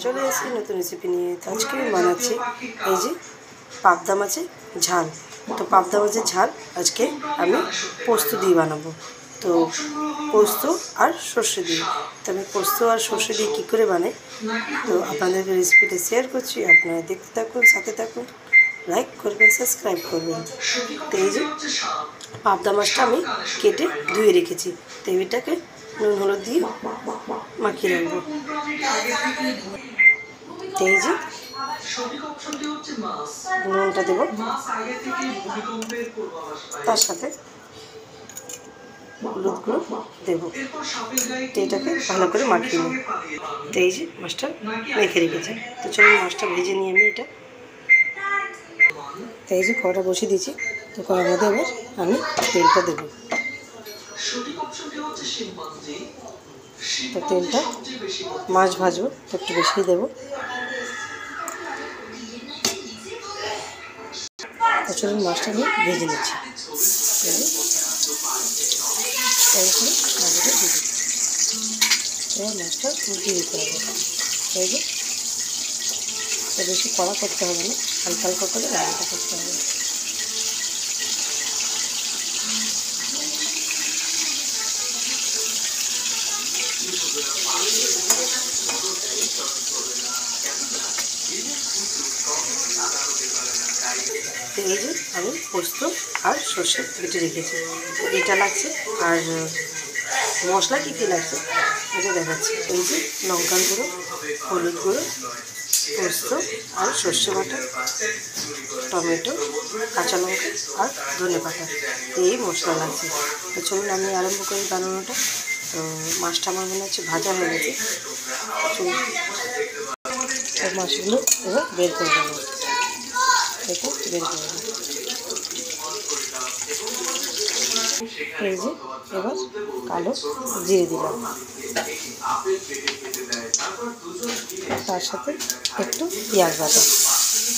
চলে এসেছি নতুন রেসিপি নিয়ে। তো আজকে আমি বানাচ্ছি এই যে পাবদা মাছের ঝাল। তো পাবদা মাছের ঝাল আজকে আমি পোস্ত দিয়ে বানাবো। তো পোস্ত আর সর্ষে দিয়ে, তো আমি পোস্ত আর সর্ষে দিয়ে কী করে বানাই তো আপনাদেরকে রেসিপিটা শেয়ার করছি। আপনারা দেখতে থাকুন, সাথে থাকুন, লাইক করবেন, সাবস্ক্রাইব করবেন। তো এই যে পাবদা মাছটা আমি কেটে ধুয়ে রেখেছি, তো এটাকে নুন হলুদ দিয়ে মাখিয়ে রাখবো। তো এই যে নুনটা দেবো, তার সাথে হলুদ গুঁড়ো দেবো। তো এটাকে ভালো করে মাখিয়ে নিই। তো এই যে মাছটা মেখে রেখেছি, তো চলুন মাছটা ভেজে নিই আমি এটা। তো এই যে কড়াটা বসিয়ে দিয়েছি, তো কড়ার মধ্যে এবার আমি তেলটা দেবো। তো তেলটা মাছ ভাজবো, তো একটু বেশি দেবো। তো চলুন মাছটা আমি ভেজে নিচ্ছি। এবার মাছটা উল্টে দিতে হবে। এই যে তো বেশি কড়া করতে হবে না, হালকা হালকা করে রান্নাটা করতে হবে। তো এই যে আমি পোস্ত আর সর্ষে বেটে রেখেছি, তো এটা লাগছে। আর মশলা কী কী লাগছে এটা দেখাচ্ছি। এই যে লঙ্কার গুঁড়ো, হলুদ গুঁড়ো, পোস্ত আর সর্ষে বাটা, টমেটো, কাঁচা লঙ্কা আর ধনে পাতা, এই মশলা লাগছে। তো চলুন আমি আরম্ভ করি বানানোটা। তো মাছটা আমার মনে হচ্ছে ভাজা হয়ে গেছে। চলুন মাছগুলো এবার বের করে দেবো, এটা বের করে দেবো। এই যে এবার কালো জিরে দিলাম, তার সাথে একটু পেঁয়াজ বাটা।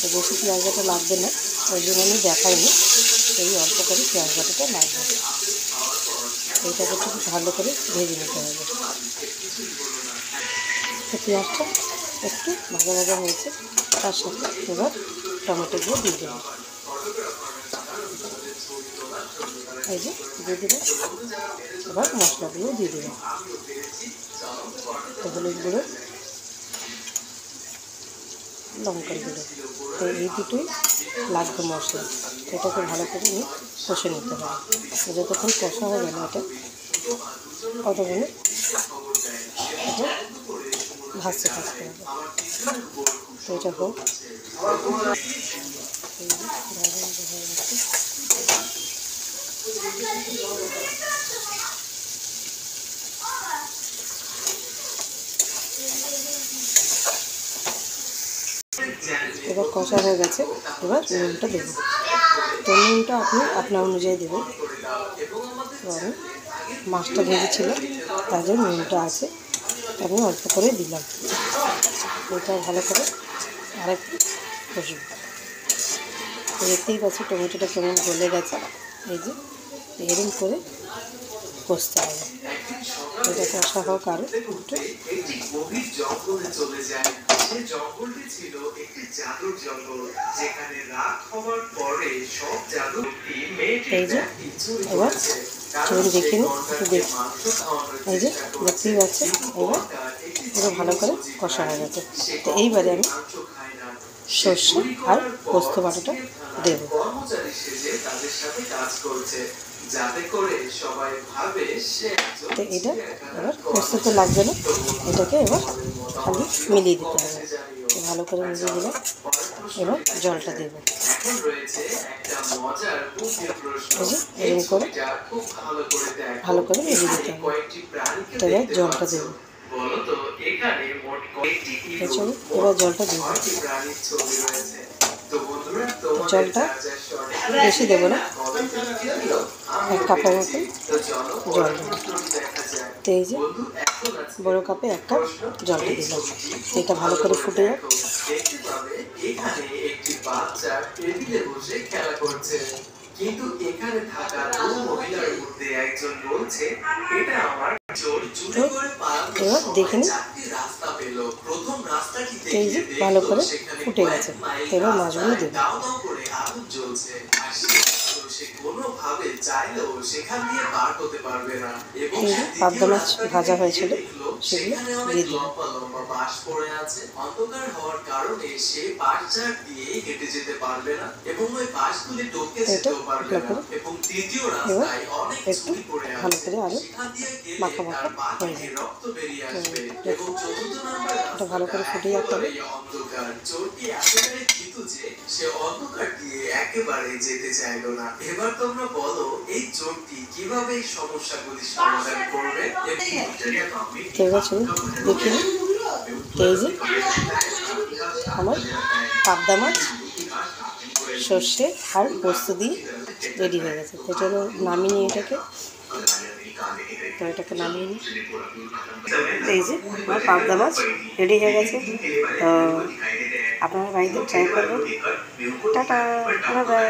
তো বেশি পেঁয়াজ বাটা লাগবে না, ওই জন্য আমি দেখাইনি, এই অল্প করে পেঁয়াজ বাটাটা লাগবে। এইটাকে একটু ভালো করে ভেজে নিতে হবে। তো পেঁয়াজটা একটু ভাজা ভাজা হয়েছে, তার সাথে এবার টমেটোগুলো দিয়ে দেবো। এই যে দিয়ে দেবো, এবার মশলাগুলো দিয়ে দেবো। তো হলুদ গুঁড়ো, লঙ্কার গুঁড়ো, তো এই দুটোই লাগবে মশলা। এটাকে ভালো করে নিয়ে কষে নিতে হবে। যতক্ষণ কষা হবে না এটা ততক্ষণে এটা ভাজতে থাকতে হবে। তো এটা হোক, এবার কষা হয়ে গেছে। এবার নুনটা দেবো, তো নুনটা আপনি আপনার অনুযায়ী দেবেন। তো আমি মাছটা ভেজেছিল তার জন্য নুনটা আছে, আমি অল্প করে দিলাম। এটা ভালো করে আরেকটু কষব। তো দেখতেই পাচ্ছি টমেটোটা কেমন গলে গেছে। এই যে এরকম করে কষতে হবে। এটা কষা হোক আরও একটু। জঙ্গলটি ছিল একটি জাদুর জঙ্গল, যেখানে রাত হওয়ার পরে সব জাদু। এই যে এবার চলুন দেখে নিই, একটু দেখি। এই যে দেখতেই পাচ্ছে এবার পুরো ভালো করে কষা হয়ে গেছে। তো এইবারে আমি সর্ষে আর পোস্ত বাটাটা দেবো। তো এটা এবার পোস্ত তো লাগবে না, এটাকে এবার খালি মিলিয়ে দিতে হবে। তো ভালো করে মিলিয়ে দিলাম। এবার জলটা দেব, এরকম করে ভালো করে মিলিয়ে দিতে হবে। তো এবার জলটা দেবো, এবার জলটা দেবো। জলটা বেশি দেবো না, 1 কাপের মতন জল দেবো। তো এই যে বড়ো কাপে 1 কাপ জলটা দিলাম। এটা ভালো করে ফুটে যাক। কিন্তু এখানে থাকা দুই মহিলার মধ্যে একজন বলছে এটা আমার জোর চুরি করে পালানো। এবার দেখে নিই এই যে ভালো করে ফুটে গেছে, এবার মাছগুলো দেবো। এই যে পাবদা মাছ ভাজা হয়েছিল সেগুলো দিয়ে দেবো। এটা ভালো করে এবার একটু ভালো করে আরও মাখা মাখা হয়ে যাবে। এটা ভালো করে ফুটে যাতে হবে। তো এবার চলুন দেখি। এই যে আমার পাবদা মাছ সর্ষে আর পোস্ত দিয়ে রেডি হয়ে গেছে। তো চলো নামিয়ে নিই এটাকে। তো এটাকে নামিয়ে নিই। এই যে আমার পাবদা মাছ রেডি হয়ে গেছে। তো আপনারা বাড়িতে ট্রাই করবেন। Tata, bye bye.